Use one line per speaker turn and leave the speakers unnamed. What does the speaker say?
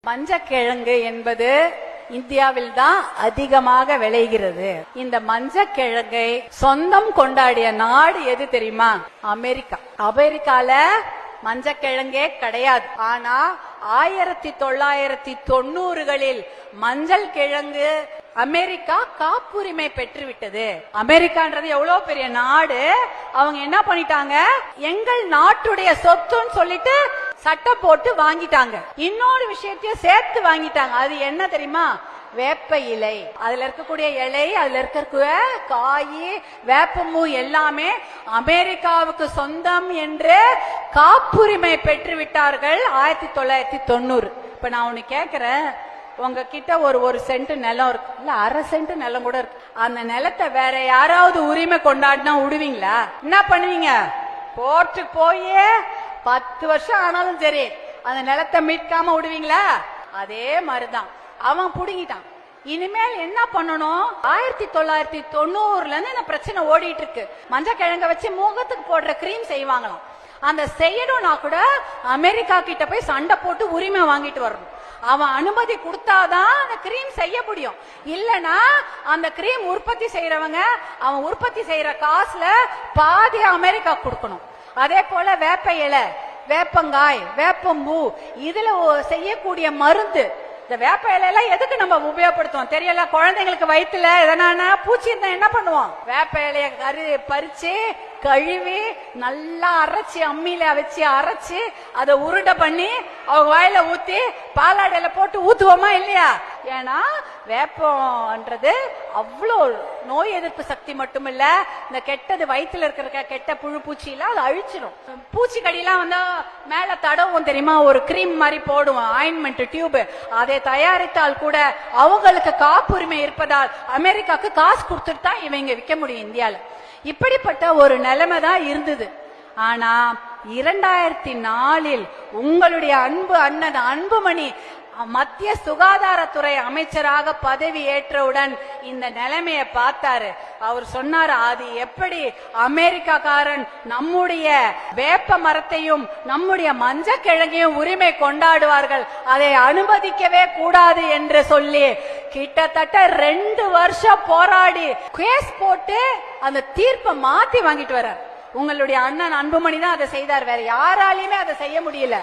மஞ்சக்கிழங்கு என்பது இந்தியாவில் தான் அதிகமாக விளைகிறது. இந்த மஞ்சக்கிழங்கை சொந்தம் கொண்டாடிய நாடு எது தெரியுமா? அமெரிக்கா. அமெரிக்கால மஞ்சக்கிழங்கே கிடையாது. ஆனா 1990களில் மஞ்சள் கிழங்கு அமெரிக்கா காப்புரிமை பெற்றுவிட்டது. அமெரிக்கான்றது எவ்வளவு பெரிய நாடு. அவங்க என்ன பண்ணிட்டாங்க, எங்கள் நாட்டுடைய சொத்துன்னு சொல்லிட்டு சட்டம் போட்டு வாங்கிட்டாங்க. இன்னொரு விஷயத்தையும் சேர்த்து வாங்கிட்டாங்க. அது என்ன தெரியுமா? வேப்ப இலை. அதுல இருக்கக்கூடிய இலை, அதுல இருக்க காய், வேப்பம்பூ எல்லாமே அமெரிக்காவுக்கு சொந்தம் என்று காப்புரிமை பெற்று விட்டார்கள் 1990. இப்ப நான் ஒண்ணு கேக்குறேன், உங்ககிட்ட ஒரு சென்ட் நிலம் இருக்கு, இல்ல அரை சென்ட் நிலம் கூட இருக்கு. அந்த நிலத்தை வேற யாராவது உரிமை கொண்டாடினா விடுவீங்களா? என்ன பண்ணுவீங்க? கோர்ட்டுக்கு போய் 10 வருஷம் ஆனாலும் சரி அந்த நிலத்தை மீட்காம விடுவீங்களா? அதே மாதிரிதான் அவன் புடுங்கிட்டான். இனிமேல் என்ன பண்ணணும்? 1990ல இருந்து இந்த பிரச்சனை ஓடிட்டு இருக்கு. மஞ்சள் கிழங்க வச்சு முகத்துக்கு போடுற கிரீம் செய்வாங்களாம். அந்த செய்யணும்னா கூட அமெரிக்கா கிட்ட போய் சண்டை போட்டு உரிமை வாங்கிட்டு வரணும். அவன் அனுமதி கொடுத்தாதான் அந்த கிரீம் செய்ய முடியும். இல்லனா அந்த கிரீம் உற்பத்தி செய்யறவங்க அவன் உற்பத்தி செய்யற காசுல பாதி அமெரிக்கா கொடுக்கணும். அதே போல வேப்ப இலை, வேப்பங்காய், வேப்பம்பூ, இதுல செய்யக்கூடிய மருந்து. இந்த வேப்ப இலையெல்லாம் எதுக்கு நம்ம உபயோகப்படுத்துவோம் தெரியல? குழந்தைங்களுக்கு வயிற்றுல எதனா பூச்சி இருந்தா என்ன பண்ணுவோம்? வேப்ப இலைய பறிச்சு கழுவி நல்லா அரைச்சி அம்மியில வச்சு அரைச்சு அதை உருண்டை பண்ணி அவங்க வாயில ஊத்தி பாலாடையில போட்டு ஊத்துவோமா இல்லையா? ஏன்னா வேப்பம்ன்றது அவ்வளோ நோய் எதிர்ப்பு சக்தி மட்டும் இல்ல, இந்த கெட்டது வயிற்றுல இருக்கிற கெட்ட புழு பூச்சி எல்லாம் அது அழிச்சிடும். பூச்சிக்கடியெல்லாம் வந்தா மேல தடவும் தெரியுமா? ஒரு கிரீம் மாதிரி போடுவோம், ஆயின்மெண்ட் டியூப். அதை தயாரித்தால் கூட அவங்களுக்கு காப்புரிமை இருப்பதால் அமெரிக்காவுக்கு காசு கொடுத்துட்டு தான் இவங்க விற்க முடியும் இந்தியால. இப்படிப்பட்ட ஒரு நிலைமை தான் இருந்தது. ஆனா 2004 உங்களுடைய அன்பு அண்ணன் அன்புமணி மத்திய சுகாதாரத்துறை அமைச்சராக பதவி ஏற்றவுடன் இந்த நிலைமையை பார்த்தாரு. அவர் சொன்னாரு, அது எப்படி அமெரிக்காக்காரன் நம்முடைய வேப்ப மரத்தையும் நம்முடைய மஞ்சள் கிழங்கையும் உரிமை கொண்டாடுவார்கள், அதை அனுமதிக்கவே கூடாது என்று சொல்லி கிட்டத்தட்ட 2 வருஷம் போராடி கேஸ் போட்டு அந்த தீர்ப்பை மாத்தி வாங்கிட்டு வர்றார். உங்களுடைய அண்ணன் அன்புமணி தான் அதை செய்தார், வேற யாராலையுமே அதை செய்ய முடியல.